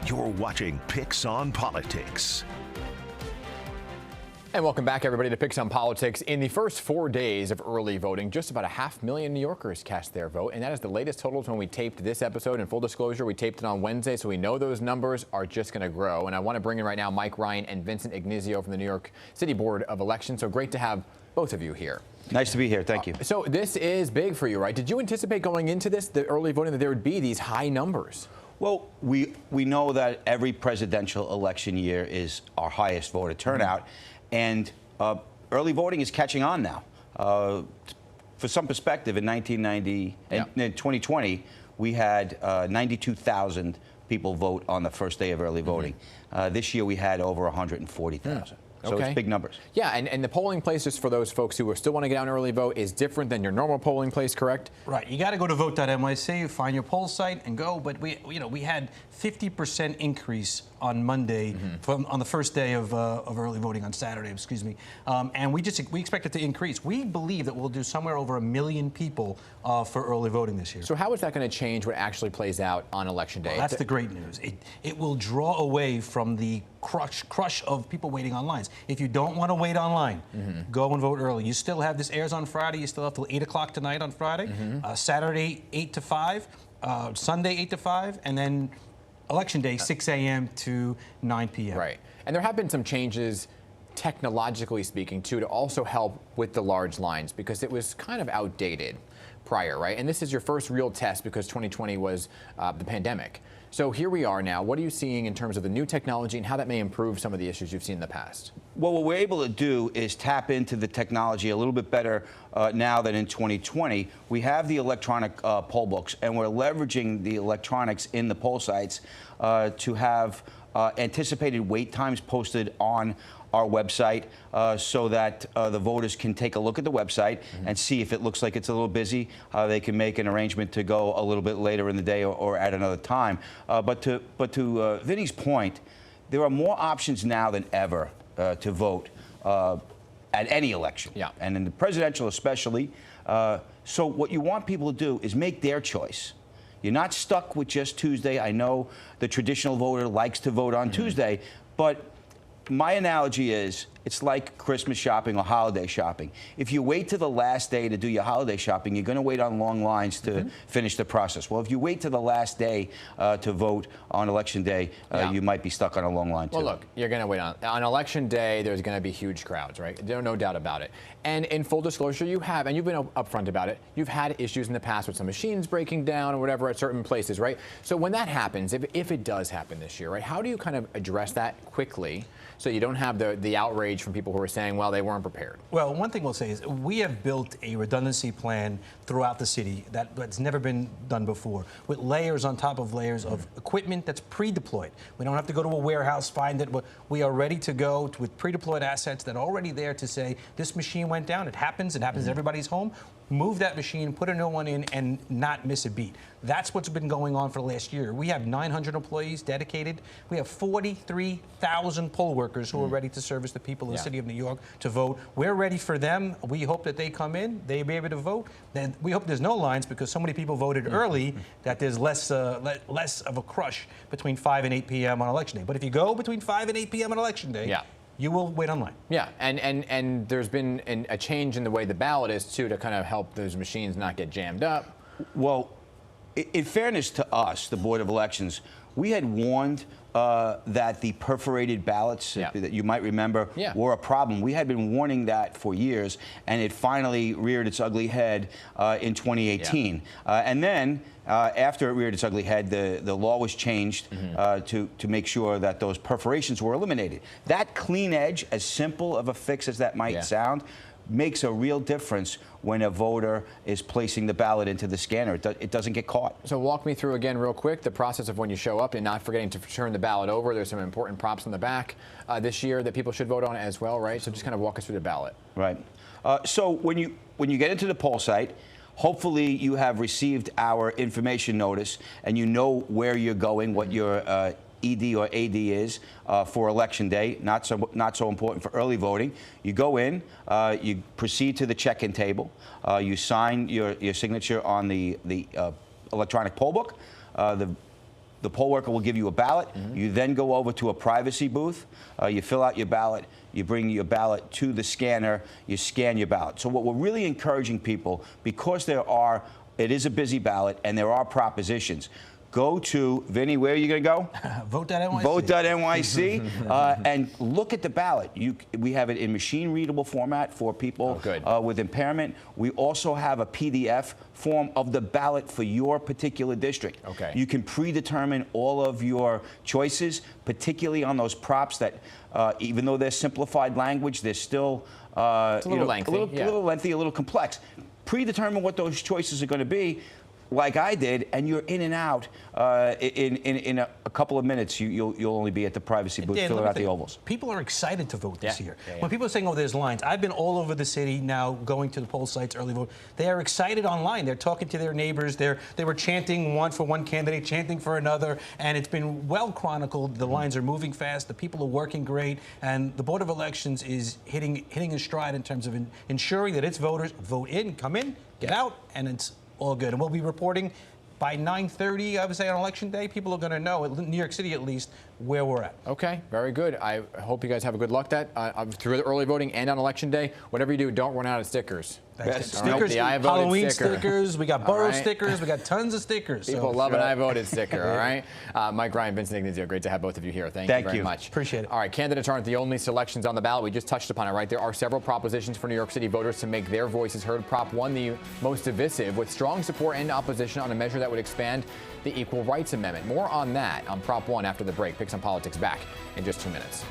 You're watching Picks on Politics. And welcome back, everybody, to Picks on Politics. In the first 4 days of early voting, just about 500,000 New Yorkers cast their vote, and that is the latest totals when we taped this episode. In full disclosure, we taped it on Wednesday, so we know those numbers are just going to grow. And I want to bring in right now Mike Ryan and Vincent Ignizio from the New York City Board of Elections. So great to have both of you here. Nice to be here. Thank you. So this is big for you, right? Did you anticipate going into this, the early voting, that there would be these high numbers? Well, we know that every presidential election year is our highest voter turnout, and early voting is catching on now. For some perspective, in 1990 and in 2020, we had 92,000 people vote on the first day of early voting. This year, we had over 140,000. So it's big numbers. Yeah, and the polling place, just for those folks who still want to get out and early vote, is different than your normal polling place, correct? Right. You got to go to vote.nyc, find your poll site, and go. But we had 50% increase on Monday on the first day of early voting on Saturday. Excuse me. And we expect it to increase. We believe that we'll do somewhere over 1 million people for early voting this year. So how is that going to change what actually plays out on Election Day? Well, that's the great news. It will draw away from the crush of people waiting on lines. If you don't want to wait online, go and vote early. You still have, this airs on Friday. You still have till 8 o'clock tonight on Friday. Saturday, 8 to 5. Sunday, 8 to 5. And then Election Day, 6 a.m. to 9 p.m. Right. And there have been some changes, technologically speaking, too, to also help with the large lines, because it was kind of outdated prior, right? And this is your first real test because 2020 was the pandemic. So here we are now. What are you seeing in terms of the new technology and how that may improve some of the issues you've seen in the past? Well, what we're able to do is tap into the technology a little bit better now than in 2020. We have the electronic poll books, and we're leveraging the electronics in the poll sites to have anticipated wait times posted on our website so that the voters can take a look at the website and see if it looks like it's a little busy. They can make an arrangement to go a little bit later in the day or at another time. But to Vinny's point, there are more options now than ever to vote at any election, and in the presidential especially. So what you want people to do is make their choice. You're not stuck with just Tuesday. I know the traditional voter likes to vote on Tuesday, but my analogy is it's like Christmas shopping or holiday shopping. If you wait to the last day to do your holiday shopping, you're going to wait on long lines to finish the process. Well, if you wait to the last day to vote on Election Day, you might be stuck on a long line, too. Well, look, you're going to wait on Election Day. There's going to be huge crowds, right? There's no doubt about it. And in full disclosure, you have, and you've been upfront about it, you've had issues in the past with some machines breaking down or whatever at certain places, right? So when that happens, if it does happen this year, right, how do you kind of address that quickly so you don't have the outrage from people who are saying, well, they weren't prepared? Well, one thing we'll say is we have built a redundancy plan throughout the city that's never been done before, with layers on top of layers of equipment that's pre-deployed. We don't have to go to a warehouse, find it. We are ready to go with pre-deployed assets that are already there to say, this machine went down. It happens at everybody's home. Move that machine, put a new one in, and not miss a beat. That's what's been going on for the last year. We have 900 employees dedicated. We have 43,000 poll workers who are ready to service the people of the city of New York to vote. We're ready for them. We hope that they come in, they be able to vote. Then we hope there's no lines because so many people voted early that there's less of a crush between 5 and 8 p.m. on Election Day. But if you go between 5 and 8 p.m. on Election Day, you will wait online. Yeah, and there's been a change in the way the ballot is, too, to kind of help those machines not get jammed up. Well, in fairness to us, the Board of Elections, we had warned that the perforated ballots that you might remember were a problem. We had been warning that for years, and it finally reared its ugly head in 2018. And then after it reared its ugly head, the law was changed to make sure that those perforations were eliminated. That clean edge, as simple of a fix as that might sound, makes a real difference when a voter is placing the ballot into the scanner. It doesn't get caught. So walk me through again real quick the process of when you show up and not forgetting to turn the ballot over. There's some important prompts on the back this year that people should vote on as well, right? So just kind of walk us through the ballot. Right. So when you get into the poll site, hopefully you have received our information notice and you know where you're going, what your ED or AD is for Election Day. Not so important for early voting. You go in, you proceed to the check-in table, you sign your signature on the electronic poll book. The The poll worker will give you a ballot. You then go over to a privacy booth. You fill out your ballot. You bring your ballot to the scanner. You scan your ballot. So what we're really encouraging people, because it is a busy ballot and there are propositions, go to, Vinny, where are you going to go? Vote.nyc. Vote.nyc and look at the ballot. We have it in machine-readable format for people with impairment. We also have a PDF form of the ballot for your particular district. Okay. You can predetermine all of your choices, particularly on those props that, even though they're simplified language, they're still it's a little lengthy, a little lengthy, a little complex. Predetermine what those choices are going to be, like I did, and you're in and out in a couple of minutes. You'll only be at the privacy booth filling out the ovals. People are excited to vote this year. Yeah. When people are saying, "Oh, there's lines," I've been all over the city now, going to the poll sites, early vote. They are excited online. They're talking to their neighbors. They were chanting one for one candidate, chanting for another, and it's been well chronicled. The lines are moving fast. The people are working great, and the Board of Elections is hitting a stride in terms of ensuring that its voters vote in, come in, get out, and it's all good. And we'll be reporting by 9:30, I would say, on Election Day. People are going to know, in New York City at least, where we're at. Okay, very good. I hope you guys have a good luck through the early voting and on Election Day. Whatever you do, don't run out of stickers. Stickers, the I voted Halloween sticker. stickers, we got borough stickers, we got tons of stickers. People love an I voted sticker, all right? Mike Ryan, Vincent Ignazio, great to have both of you here. Thank you very much. Appreciate it. All right, candidates aren't the only selections on the ballot. We just touched upon it, right? There are several propositions for New York City voters to make their voices heard. Prop 1, the most divisive, with strong support and opposition on a measure that would expand the Equal Rights Amendment. More on that on Prop 1 after the break. Picks on Politics back in just 2 minutes.